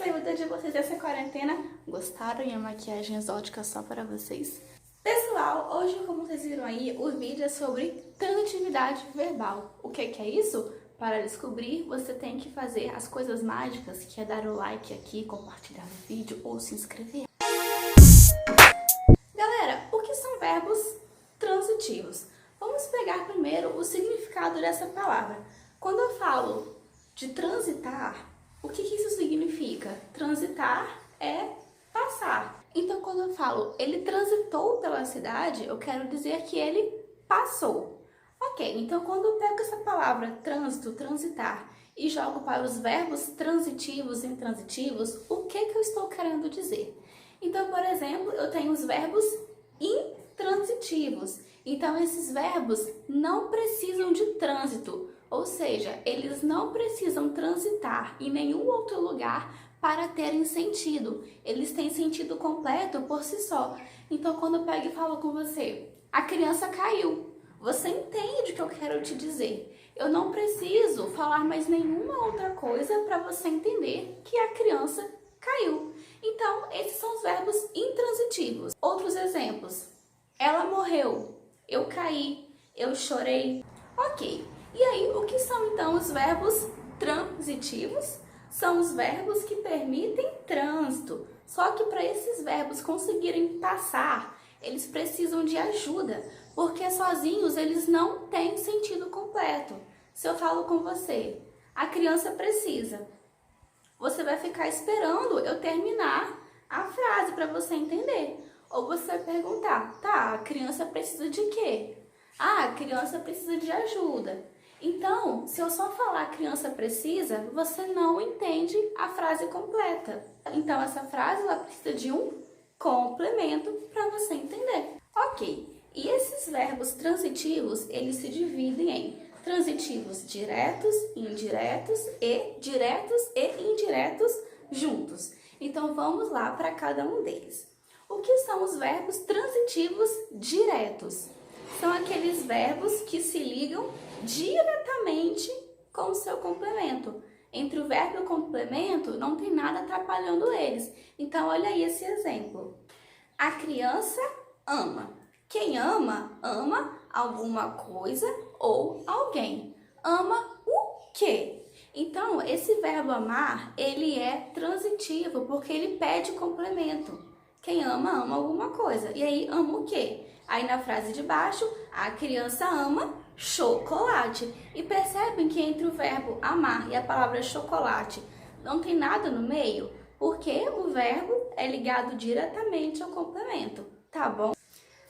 aí, o dia de vocês dessa quarentena? Gostaram? E a maquiagem exótica só para vocês? Pessoal, hoje, como vocês viram aí, o vídeo é sobre transitividade verbal. O que é isso? Para descobrir, você tem que fazer as coisas mágicas, que é dar o like aqui, compartilhar o vídeo ou se inscrever. Galera, o que são verbos transitivos? Vamos pegar primeiro o significado dessa palavra. Quando eu falo de transitar, o que isso significa? Transitar é passar. Então, quando eu falo ele transitou pela cidade, eu quero dizer que ele passou. Ok, então quando eu pego essa palavra trânsito, transitar, e jogo para os verbos transitivos e intransitivos, o que eu estou querendo dizer? Então, por exemplo, eu tenho os verbos intransitivos. Então, esses verbos não precisam de trânsito, ou seja, eles não precisam transitar em nenhum outro lugar para terem sentido. Eles têm sentido completo por si só. Então, quando eu pego e falo com você, a criança caiu, você entende o que eu quero te dizer. Eu não preciso falar mais nenhuma outra coisa para você entender que a criança caiu. Então, esses são os verbos intransitivos. Outros exemplos. Ela morreu, eu caí, eu chorei. Ok, e aí o que são então os verbos transitivos? São os verbos que permitem trânsito. Só que para esses verbos conseguirem passar, eles precisam de ajuda, porque sozinhos eles não têm sentido completo. Se eu falo com você, a criança precisa, você vai ficar esperando eu terminar a frase para você entender. Ou você vai perguntar, tá, a criança precisa de quê? Ah, a criança precisa de ajuda. Então, se eu só falar a criança precisa, você não entende a frase completa. Então, essa frase ela precisa de um complemento para você entender. Ok, e esses verbos transitivos, eles se dividem em transitivos diretos e indiretos e indiretos juntos. Então, vamos lá para cada um deles. O que são os verbos transitivos diretos? São aqueles verbos que se ligam diretamente com o seu complemento. Entre o verbo e o complemento, não tem nada atrapalhando eles. Então, olha aí esse exemplo. A criança ama. Quem ama, ama alguma coisa ou alguém. Ama o quê? Então, esse verbo amar, ele é transitivo, porque ele pede complemento. Quem ama, ama alguma coisa. E aí, ama o quê? Aí, na frase de baixo, a criança ama chocolate. E percebem que entre o verbo amar e a palavra chocolate não tem nada no meio? Porque o verbo é ligado diretamente ao complemento, tá bom?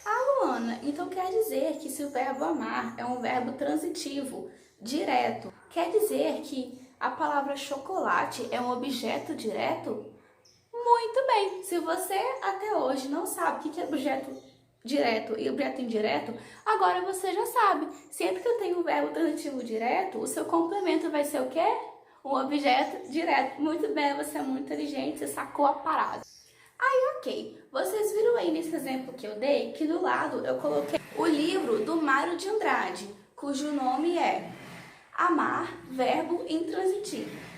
Ah, Luana, então quer dizer que se o verbo amar é um verbo transitivo, direto, quer dizer que a palavra chocolate é um objeto direto? Muito bem, se você até hoje não sabe o que é objeto direto e objeto indireto, agora você já sabe. Sempre que eu tenho um verbo transitivo direto, o seu complemento vai ser o quê? Um objeto direto. Muito bem, você é muito inteligente, você sacou a parada. Aí, ok, vocês viram aí nesse exemplo que eu dei, que do lado eu coloquei o livro do Mário de Andrade, cujo nome é Amar, verbo intransitivo.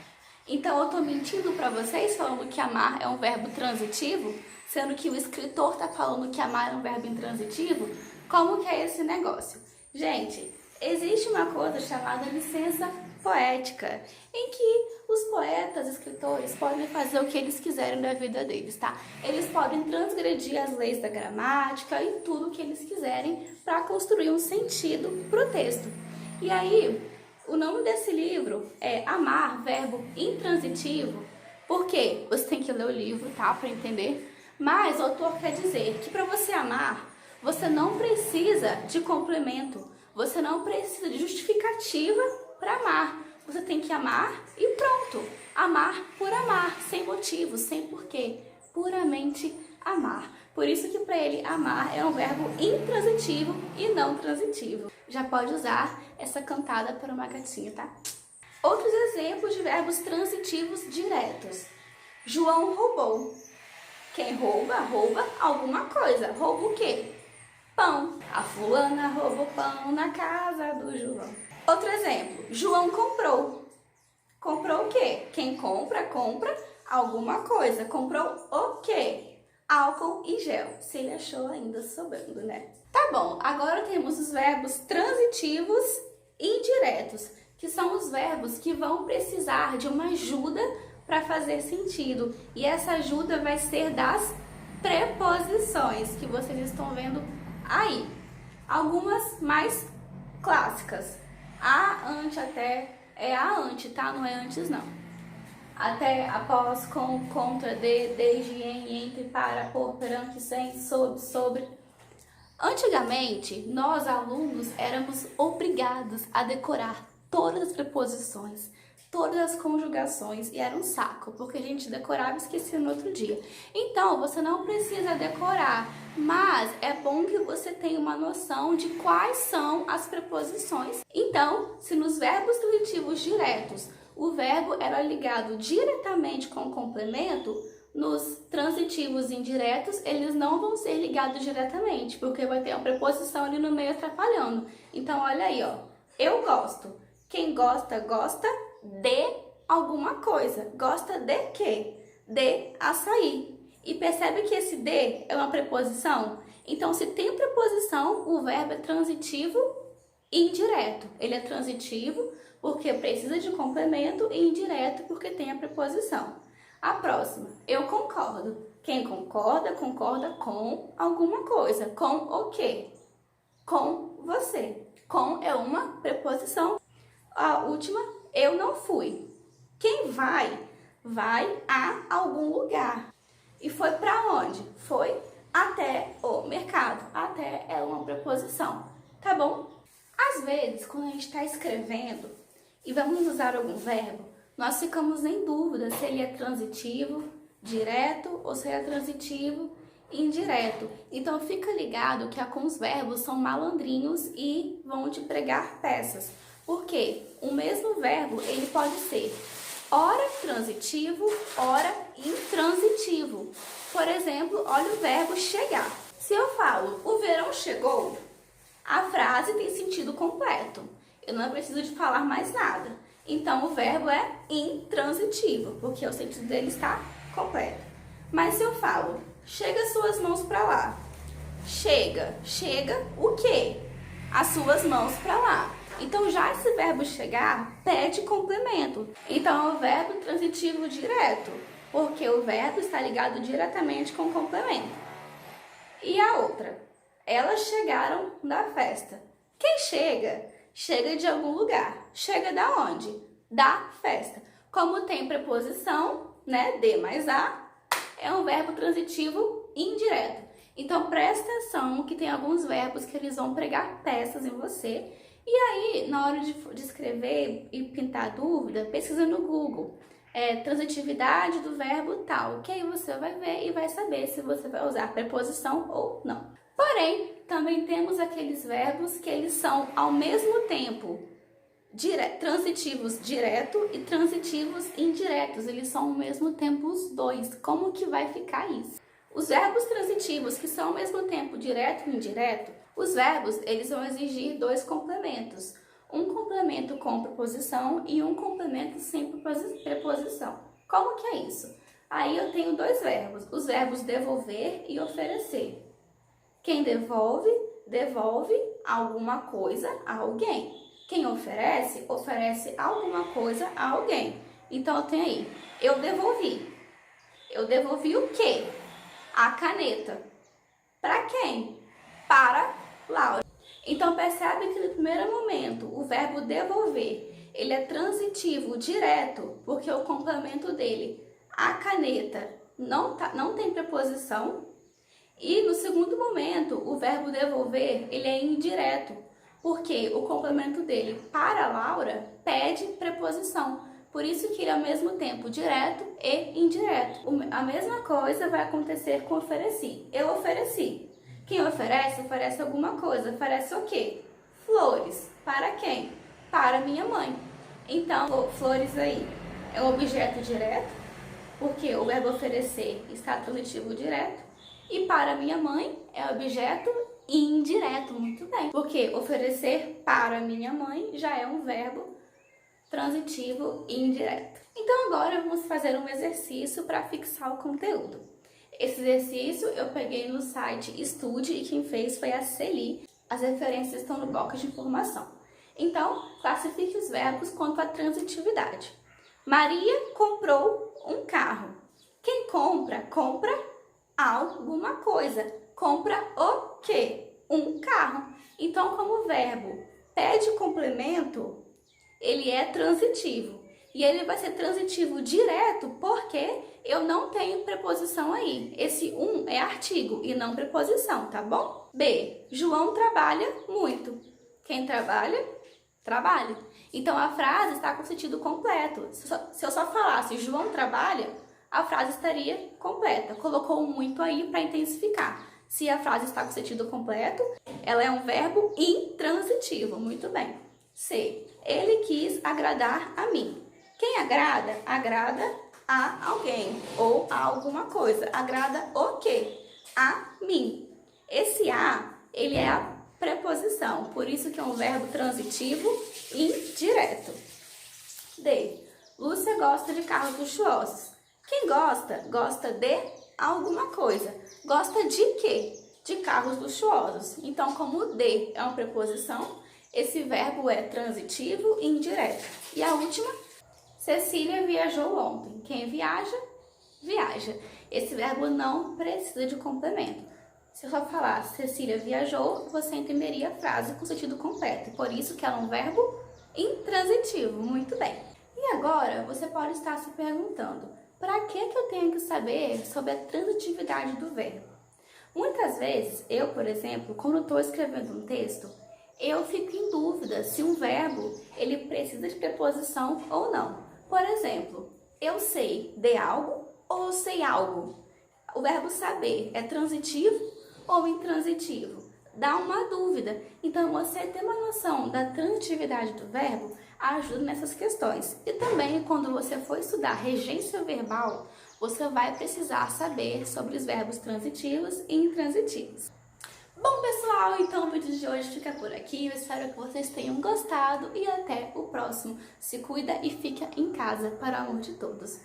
Então, eu tô mentindo para vocês falando que amar é um verbo transitivo, sendo que o escritor tá falando que amar é um verbo intransitivo? Como que é esse negócio? Gente, existe uma coisa chamada licença poética, em que os poetas, escritores, podem fazer o que eles quiserem da vida deles, tá? Eles podem transgredir as leis da gramática e tudo o que eles quiserem para construir um sentido pro texto. E aí, o nome desse livro é Amar, verbo intransitivo, porque você tem que ler o livro, tá, para entender. Mas o autor quer dizer que para você amar, você não precisa de complemento, você não precisa de justificativa para amar. Você tem que amar e pronto. Amar por amar, sem motivo, sem porquê. Puramente amar. Por isso que para ele amar é um verbo intransitivo e não transitivo. Já pode usar essa cantada para uma gatinha, tá? Outros exemplos de verbos transitivos diretos. João roubou. Quem rouba, rouba alguma coisa. Rouba o quê? Pão. A fulana roubou pão na casa do João. Outro exemplo. João comprou. Comprou o quê? Quem compra, compra alguma coisa. Comprou o quê? Álcool e gel. Se ele achou ainda sobrando, né? Tá bom, agora temos os verbos transitivos e indiretos, que são os verbos que vão precisar de uma ajuda para fazer sentido. E essa ajuda vai ser das preposições, que vocês estão vendo aí. Algumas mais clássicas. A, ante, até, é a ante, tá? Não é antes, não. Até, após, com, contra, de, desde, em, entre, para, por, perante, sem, sob, sobre. Antigamente, nós alunos éramos obrigados a decorar todas as preposições, todas as conjugações, e era um saco, porque a gente decorava e esquecia no outro dia. Então, você não precisa decorar, mas é bom que você tenha uma noção de quais são as preposições. Então, se nos verbos transitivos diretos o verbo era ligado diretamente com o complemento, nos transitivos indiretos, eles não vão ser ligados diretamente, porque vai ter uma preposição ali no meio atrapalhando. Então, olha aí, ó. Eu gosto. Quem gosta, gosta de alguma coisa. Gosta de quê? De açaí. E percebe que esse de é uma preposição? Então, se tem preposição, o verbo é transitivo indireto. Ele é transitivo porque precisa de complemento e indireto porque tem a preposição. A próxima, eu concordo. Quem concorda, concorda com alguma coisa. Com o quê? Com você. Com é uma preposição. A última, eu não fui. Quem vai? Vai a algum lugar. E foi para onde? Foi até o mercado. Até é uma preposição. Tá bom? Às vezes, quando a gente está escrevendo e vamos usar algum verbo, nós ficamos em dúvida se ele é transitivo, direto ou se ele é transitivo, indireto. Então fica ligado que alguns verbos são malandrinhos e vão te pregar peças. Porque o mesmo verbo ele pode ser ora transitivo, ora intransitivo. Por exemplo, olha o verbo chegar. Se eu falo o verão chegou, a frase tem sentido completo. Eu não preciso de falar mais nada. Então, o verbo é intransitivo, porque o sentido dele está completo. Mas se eu falo, chega suas mãos para lá. Chega, chega o quê? As suas mãos para lá. Então, já esse verbo chegar pede complemento. Então, é o verbo transitivo direto, porque o verbo está ligado diretamente com o complemento. E a outra? Elas chegaram da festa. Quem chega? Chega de algum lugar. Chega da onde? Da festa. Como tem preposição, né? De mais a, é um verbo transitivo indireto. Então, presta atenção que tem alguns verbos que eles vão pregar peças em você. E aí, na hora de escrever e pintar dúvida, pesquisa no Google. Transitividade do verbo tal. Que aí você vai ver e vai saber se você vai usar preposição ou não. Porém, também temos aqueles verbos que eles são ao mesmo tempo transitivos direto e transitivos indiretos. Eles são ao mesmo tempo os dois. Como que vai ficar isso? Os verbos transitivos que são ao mesmo tempo direto e indireto, os verbos eles vão exigir dois complementos. Um complemento com preposição e um complemento sem preposição. Como que é isso? Aí eu tenho dois verbos, os verbos devolver e oferecer. Quem devolve, devolve alguma coisa a alguém. Quem oferece, oferece alguma coisa a alguém. Então, eu tenho aí, eu devolvi. Eu devolvi o quê? A caneta. Para quem? Para Laura. Então, percebe que no primeiro momento, o verbo devolver, ele é transitivo direto, porque o complemento dele, a caneta, não tem preposição. E no segundo momento, o verbo devolver, ele é indireto, porque o complemento dele para Laura pede preposição. Por isso que ele é ao mesmo tempo direto e indireto. A mesma coisa vai acontecer com ofereci. Eu ofereci. Quem oferece, oferece alguma coisa. Oferece o quê? Flores. Para quem? Para minha mãe. Então, flores aí é um objeto direto, porque o verbo oferecer está transitivo direto. E para minha mãe é objeto indireto, muito bem. Porque oferecer para minha mãe já é um verbo transitivo e indireto. Então agora vamos fazer um exercício para fixar o conteúdo. Esse exercício eu peguei no site Estude e quem fez foi a Celi. As referências estão no bloco de informação. Então, classifique os verbos quanto à transitividade. Maria comprou um carro. Quem compra, compra alguma coisa. Compra o quê? Um carro. Então, como o verbo pede complemento, ele é transitivo. E ele vai ser transitivo direto porque eu não tenho preposição aí. Esse é artigo e não preposição, tá bom? B. João trabalha muito. Quem trabalha, trabalha. Então a frase está com sentido completo. Se eu só falasse João trabalha, a frase estaria completa. Colocou muito aí para intensificar. Se a frase está com sentido completo, ela é um verbo intransitivo. Muito bem. C. Ele quis agradar a mim. Quem agrada, agrada a alguém ou a alguma coisa. Agrada o quê? A mim. Esse a, ele é a preposição, por isso que é um verbo transitivo indireto. D. Lúcia gosta de carros luxuosos. Quem gosta, gosta de alguma coisa. Gosta de quê? De carros luxuosos. Então, como D é uma preposição, esse verbo é transitivo e indireto. E a última, Cecília viajou ontem. Quem viaja, viaja. Esse verbo não precisa de complemento. Se eu só falar Cecília viajou, você entenderia a frase com sentido completo. Por isso que ela é um verbo intransitivo. Muito bem. E agora você pode estar se perguntando, para que eu tenho que saber sobre a transitividade do verbo? Muitas vezes, eu, por exemplo, quando estou escrevendo um texto, eu fico em dúvida se um verbo ele precisa de preposição ou não. Por exemplo, eu sei de algo ou eu sei algo. O verbo saber é transitivo ou intransitivo? Dá uma dúvida. Então, você ter uma noção da transitividade do verbo ajuda nessas questões. E também, quando você for estudar regência verbal, você vai precisar saber sobre os verbos transitivos e intransitivos. Bom, pessoal, então o vídeo de hoje fica por aqui. Eu espero que vocês tenham gostado e até o próximo. Se cuida e fica em casa, para o amor de todos.